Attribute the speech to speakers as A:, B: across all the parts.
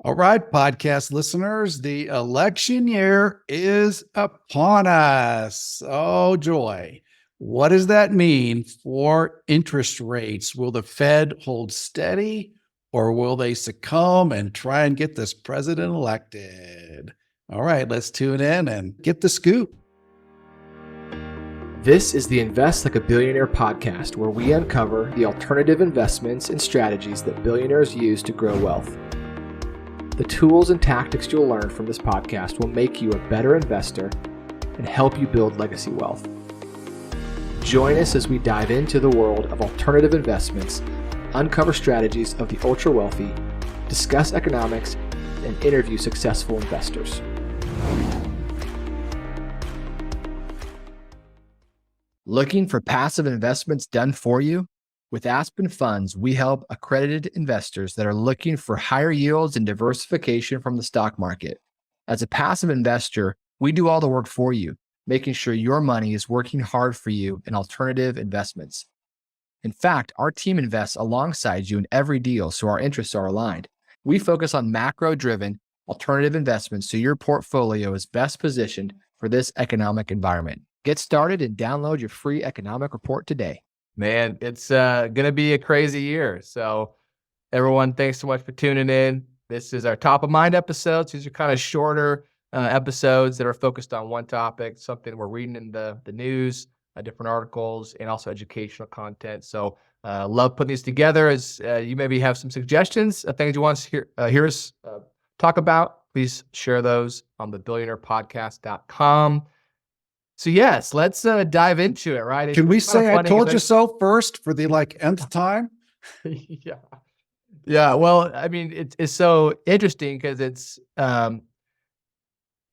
A: All right, podcast listeners, the election year is upon us. Oh, joy. What does that mean for interest rates? Will the Fed hold steady or will they succumb and try and get this president elected? All right, let's tune in and get the scoop.
B: This is the Invest Like a Billionaire podcast, where we uncover the alternative investments and strategies that billionaires use to grow wealth. The tools and tactics you'll learn from this podcast will make you a better investor and help you build legacy wealth. Join us as we dive into the world of alternative investments, uncover strategies of the ultra wealthy, discuss economics, and interview successful investors. Looking for passive investments done for you? With Aspen Funds, we help accredited investors that are looking for higher yields and diversification from the stock market. As a passive investor, we do all the work for you, making sure your money is working hard for you in alternative investments. In fact, our team invests alongside you in every deal, so our interests are aligned. We focus on macro-driven alternative investments so your portfolio is best positioned for this economic environment. Get started and download your free economic report today.
C: Man, it's going to be a crazy year. So everyone, thanks so much for tuning in. This is our top of mind episodes. These are kind of shorter episodes that are focused on one topic, something we're reading in the news, different articles, and also educational content. So love putting these together. As you maybe have some suggestions of things you want to hear us talk about, please share those on thebillionairepodcast.com. So yes, let's dive into it, right?
A: Can we say I told you so first for the nth time?
C: Yeah. Yeah. Well, I mean, it's so interesting because it's, we're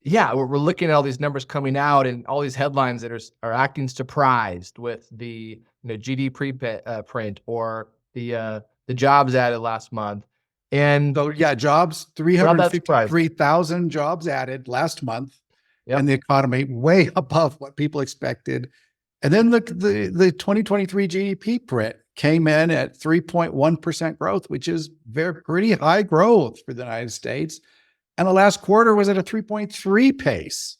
C: looking at all these numbers coming out and all these headlines that are acting surprised with the GDP print or the jobs added last month. And
A: so, jobs, 353,000 jobs added last month. Yep. And the economy way above what people expected. And then the 2023 GDP print came in at 3.1% growth, which is pretty high growth for the United States. And the last quarter was at a 3.3 pace,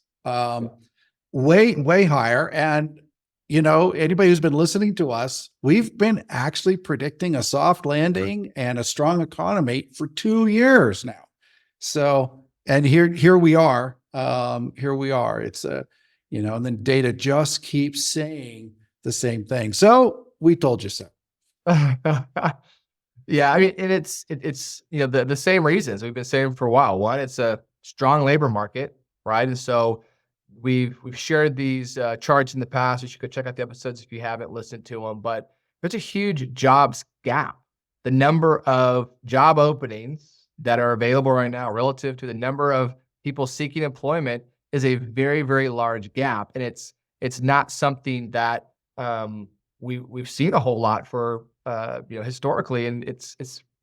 A: way higher. And, anybody who's been listening to us, we've been actually predicting a soft landing and a strong economy for 2 years now. So, and here we are. It's and then data just keeps saying the same thing. So we told you so.
C: Yeah. I mean, and it's the same reasons we've been saying for a while. One, it's a strong labor market, right? And so we've shared these charts in the past. You should go check out the episodes if you haven't listened to them, but there's a huge jobs gap. The number of job openings that are available right now relative to the number of people seeking employment is a very, very large gap. And it's not something that we've seen a whole lot for historically, and it's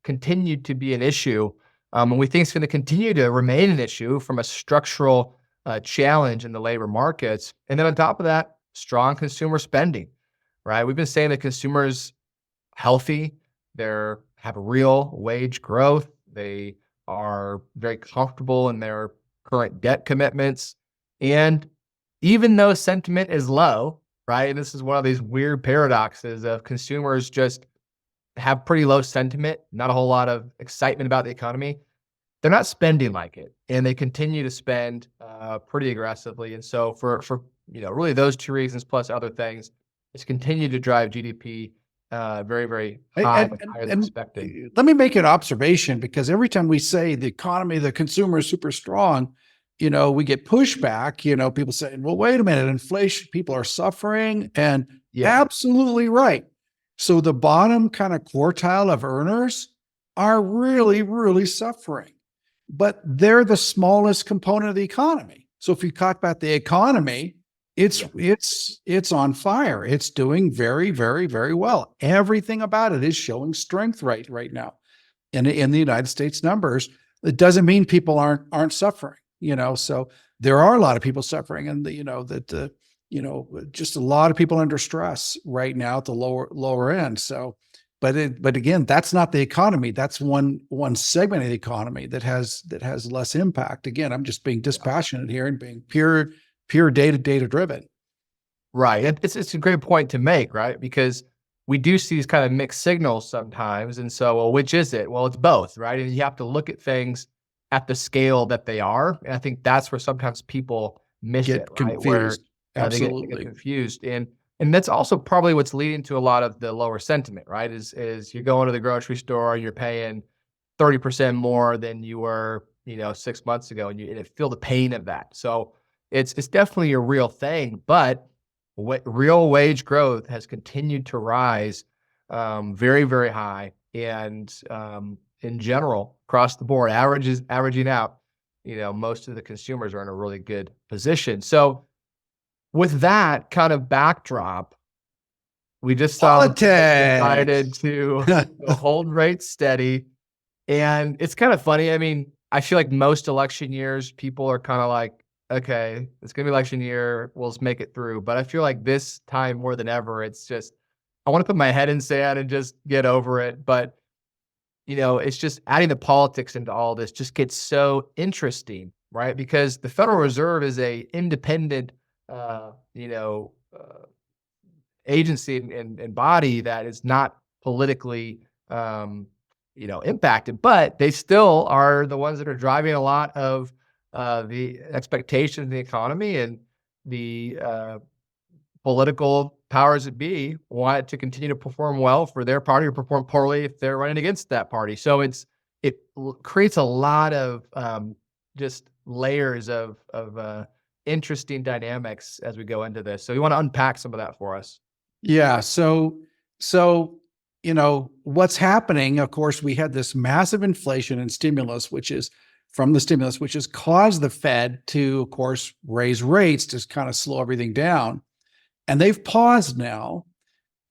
C: continued to be an issue. And we think it's going to continue to remain an issue from a structural challenge in the labor markets. And then on top of that, strong consumer spending, right? We've been saying that consumers healthy, have real wage growth, they are very comfortable in their current debt commitments. And even though sentiment is low, right? And this is one of these weird paradoxes of consumers just have pretty low sentiment, not a whole lot of excitement about the economy. They're not spending like it, and they continue to spend pretty aggressively. And so for really those two reasons plus other things, it's continued to drive GDP very, very high, higher than expected.
A: Let me make an observation, because every time we say the economy, the consumer is super strong, we get pushback, people saying, well, wait a minute, inflation, people are suffering. And absolutely right. So the bottom kind of quartile of earners are really, really suffering, but they're the smallest component of the economy. So if you talk about the economy, it's on fire. It's doing very, very, very well. Everything about it is showing strength right now. In the United States numbers, it doesn't mean people aren't suffering, so there are a lot of people suffering, and just a lot of people under stress right now at the lower end. So but again, that's not the economy. That's one segment of the economy that has less impact. Again, I'm just being dispassionate here and being pure data driven.
C: Right. It's a great point to make, right? Because we do see these kind of mixed signals sometimes. And so, well, which is it? Well, it's both, right? And you have to look at things at the scale that they are. And I think that's where sometimes people miss
A: Get
C: it, right? Where
A: confused.
C: they
A: Absolutely.
C: get confused. And that's also probably what's leading to a lot of the lower sentiment, right? Is you're going to the grocery store, you're paying 30% more than you were, 6 months ago, and you feel the pain of that. So it's definitely a real thing, but real wage growth has continued to rise very, very high. And in general, across the board, averaging out, most of the consumers are in a really good position. So with that kind of backdrop, we just saw the Fed decided to hold rates steady. And it's kind of funny. I mean, I feel like most election years, people are kind of like, okay, it's going to be election year. We'll just make it through. But I feel like this time more than ever, it's just, I want to put my head in sand and just get over it. But, it's just adding the politics into all this just gets so interesting, right? Because the Federal Reserve is a independent, agency and body that is not politically, impacted, but they still are the ones that are driving a lot of the expectations of the economy, and the political powers that be want it to continue to perform well for their party or perform poorly if they're running against that party. So it creates a lot of just layers of interesting dynamics as we go into this. So you want to unpack some of that for us?
A: Yeah. So, what's happening, of course, we had this massive inflation and stimulus, which has caused the Fed to, of course, raise rates to kind of slow everything down. And they've paused now.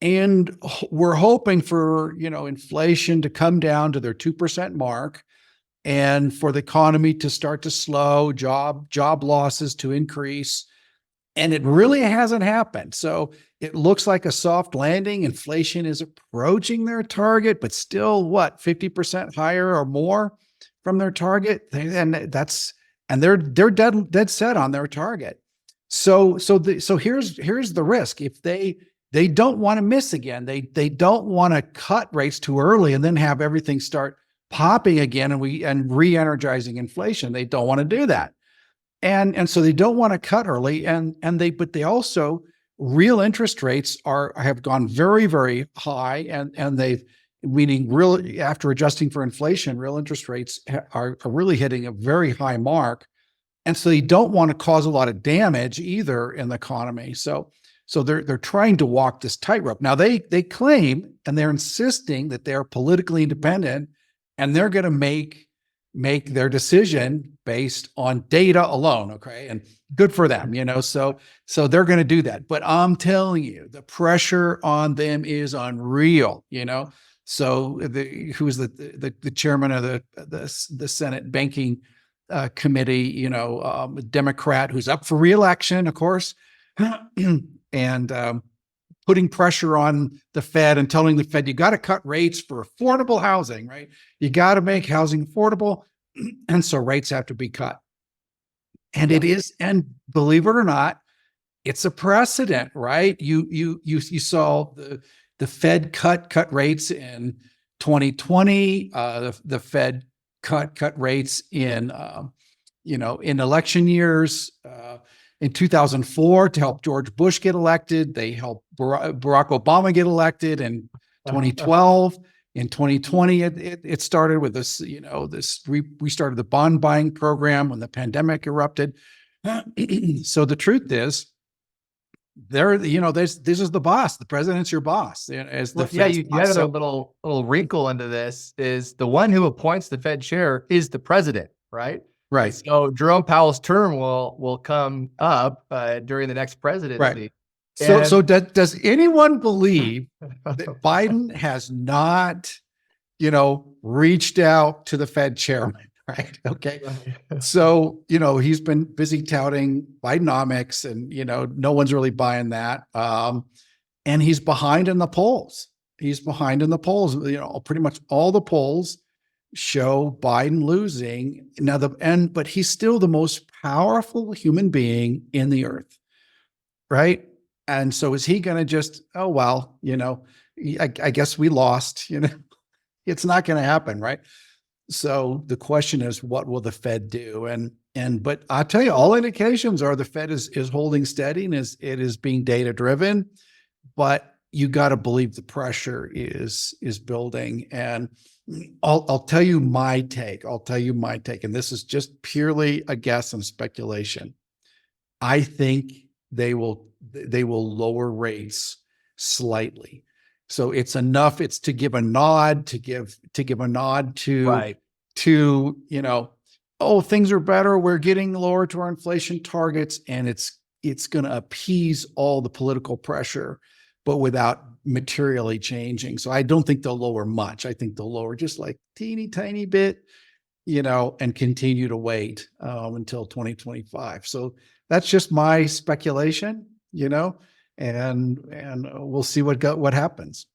A: And we're hoping for, inflation to come down to their 2% mark, and for the economy to start to slow, job losses to increase. And it really hasn't happened. So it looks like a soft landing. Inflation is approaching their target, but still 50% higher or more from their target. And they're dead set on their target. So here's the risk. If they don't want to miss again, they don't want to cut rates too early and then have everything start popping again and re-energizing inflation. They don't want to do that. And so they don't want to cut early, but they also, real interest rates have gone very, very high, and meaning really, after adjusting for inflation, real interest rates are really hitting a very high mark. And so they don't want to cause a lot of damage either in the economy. So they're trying to walk this tightrope. Now they claim, and they're insisting, that they're politically independent, and they're going to make their decision based on data alone. Okay. And good for them, so they're going to do that. But I'm telling you, the pressure on them is unreal, So who's the chairman of the Senate Banking Committee, a Democrat who's up for re-election, of course, and putting pressure on the Fed and telling the Fed, you got to cut rates for affordable housing, right? You got to make housing affordable. And so rates have to be cut. And it is, and believe it or not, it's a precedent, right? You saw the Fed cut rates in 2020. The Fed cut rates in election years. In 2004, to help George Bush get elected. They helped Barack Obama get elected in 2012. In 2020, it started with this, we started the bond buying program when the pandemic erupted. So the truth is, this is the boss. The president's your boss.
C: You added a little wrinkle into this. Is the one who appoints the Fed chair is the president, right?
A: Right.
C: So Jerome Powell's term will come up during the next presidency.
A: Right. So does anyone believe that Biden has not, reached out to the Fed chairman? Right. Okay. So, he's been busy touting Bidenomics, and, no one's really buying that. And he's behind in the polls. He's behind in the polls. Pretty much all the polls show Biden losing. Now but he's still the most powerful human being in the earth, right? And so is he going to just, oh well, I guess we lost. It's not going to happen, right? So the question is, what will the Fed do? But I tell you, all indications are the Fed is holding steady and it is being data driven. But you got to believe the pressure is building. And I'll tell you my take. And this is just purely a guess and speculation. I think they will lower rates slightly. So it's enough. It's to give a nod,
C: Right.
A: to, oh, things are better. We're getting lower to our inflation targets, and it's going to appease all the political pressure, but without materially changing. So I don't think they'll lower much. I think they'll lower just like teeny tiny bit, and continue to wait until 2025. So that's just my speculation, and we'll see what happens.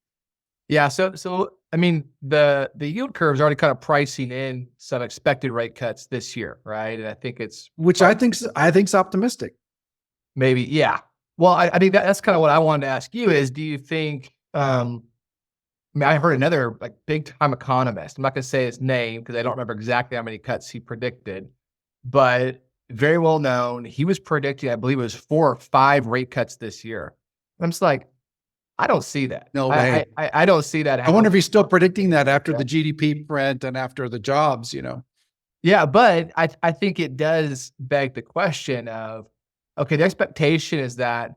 C: Yeah. So I mean, the yield curve is already kind of pricing in some expected rate cuts this year, right? And I think it's
A: Which I think's optimistic.
C: maybe, yeah. Well, I think that's kind of what I wanted to ask you is, do you think, I mean, I heard another like big time economist. I'm not going to say his name because I don't remember exactly how many cuts he predicted, but very well known. He was predicting, I believe it was 4 or 5 rate cuts this year. I'm just like, I don't see that.
A: No way.
C: I don't see that
A: I wonder if
C: happening.
A: he's still predicting that after the GDP print and after the jobs,
C: Yeah, but I think it does beg the question of, okay, the expectation is that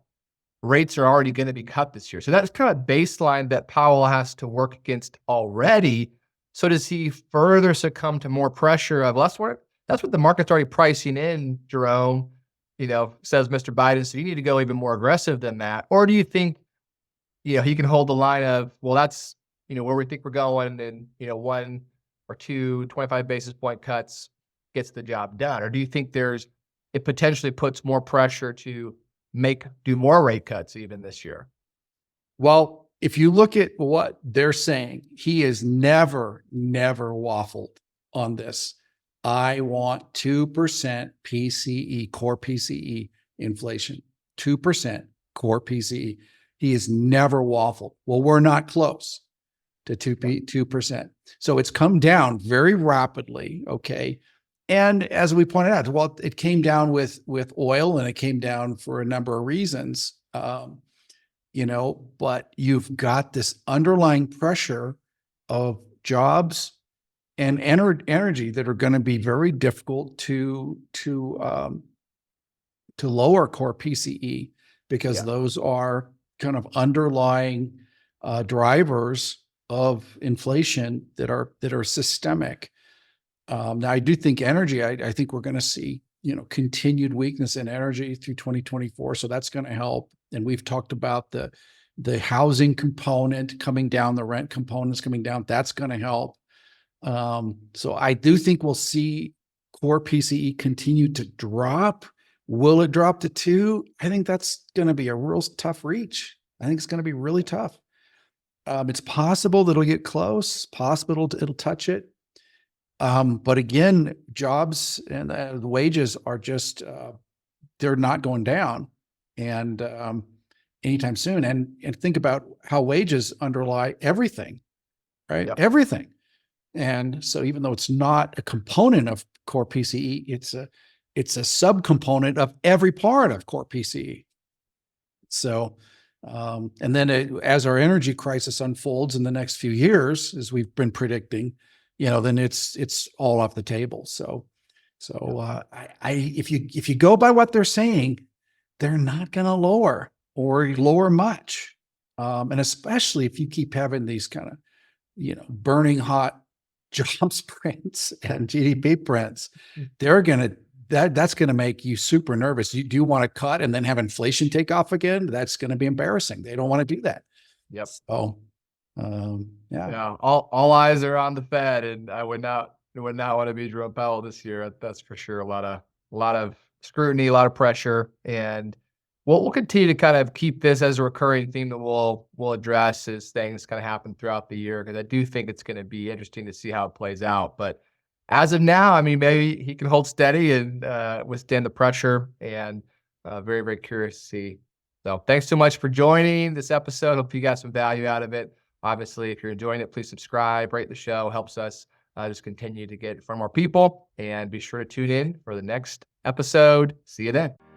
C: rates are already going to be cut this year. So that's kind of baseline that Powell has to work against already. So does he further succumb to more pressure of less work? That's what the market's already pricing in, Jerome, says Mr. Biden. So you need to go even more aggressive than that. Or do you think, he can hold the line of, well, that's, where we think we're going, and, 1 or 2 25 basis point cuts gets the job done? Or do you think it potentially puts more pressure to do more rate cuts even this year?
A: Well, if you look at what they're saying, he has never waffled on this. I want 2% PCE, core PCE inflation, 2% core PCE. He has never waffled. Well, we're not close to 2%. So it's come down very rapidly. Okay. And as we pointed out, well, it came down with oil, and it came down for a number of reasons, but you've got this underlying pressure of jobs and energy that are going to be very difficult to lower core PCE, because those are kind of underlying drivers of inflation that are systemic. Now, I do think energy, I think we're going to see, continued weakness in energy through 2024. So that's going to help. And we've talked about the housing component coming down, the rent components coming down. That's going to help. So I do think we'll see core PCE continue to drop. Will it drop to 2? I think that's going to be a real tough reach. I think it's going to be really tough. It's possible that it'll get close, possible it'll touch it. But again, jobs and the wages are just, they're not going down and anytime soon. And think about how wages underlie everything, right?
C: Yep.
A: Everything. And so even though it's not a component of core PCE, it's a subcomponent of every part of core PCE. So, and then as our energy crisis unfolds in the next few years, as we've been predicting, then it's all off the table. So if you go by what they're saying, they're not going to lower much. And especially if you keep having these kind of, burning hot jobs prints and GDP prints, that's going to make you super nervous. Do you want to cut and then have inflation take off again? That's going to be embarrassing. They don't want to do that.
C: Yep.
A: So,
C: yeah. All eyes are on the Fed, and I would not want to be Jerome Powell this year. That's for sure. A lot of scrutiny, a lot of pressure, and we'll continue to kind of keep this as a recurring theme that we'll address as things kind of happen throughout the year, because I do think it's going to be interesting to see how it plays out. But as of now, I mean, maybe he can hold steady and withstand the pressure, and very, very curious to see. So thanks so much for joining this episode. Hope you got some value out of it. Obviously, if you're enjoying it, please subscribe, rate the show, helps us just continue to get in front of more people. And be sure to tune in for the next episode. See you then.